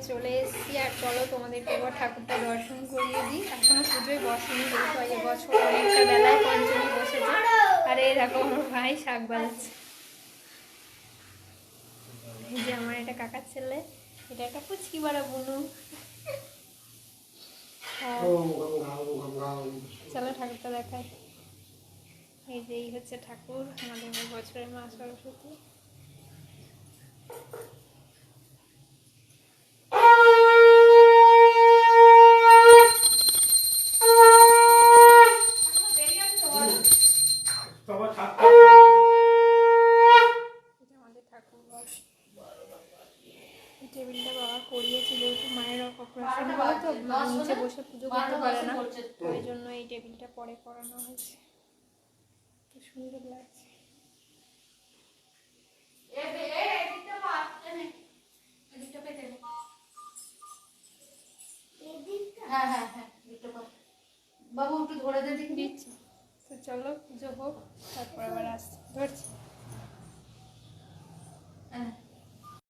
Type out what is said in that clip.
চলে এসেছি। আর চলো তোমাদেরকে এবার ঠাকুরটা দর্শন করিয়ে দিই। এখনো পুজোয় বসেনি, যেহেতু এবছর অনেকটা বেলায় পঞ্চমী বসেছে। আর এই দেখো আমার ভাই শাক বাজাচ্ছে। এই যে আমার এটা কাকার ছেলে, এটা একটা পুচকি বড় বুনু। চলো ঠাকুরটা দেখাই। এই যে এই হচ্ছে ঠাকুর, আমাদের বছরের মা সরস্বতী। টেবিলটা বাবা করিয়েছে, যেহেতু মায়ের অপারেশন হলো তো মা নিচে বসে পুজো করতে পারে না, ওই জন্য এই টেবিলটা পরে করানো হয়েছে। খুব সুন্দর লাগছে। বাবু একটু ধরে দিচ্ছি। তো চলো পুজো হোক, তারপর আবার আসছি, ধরছি।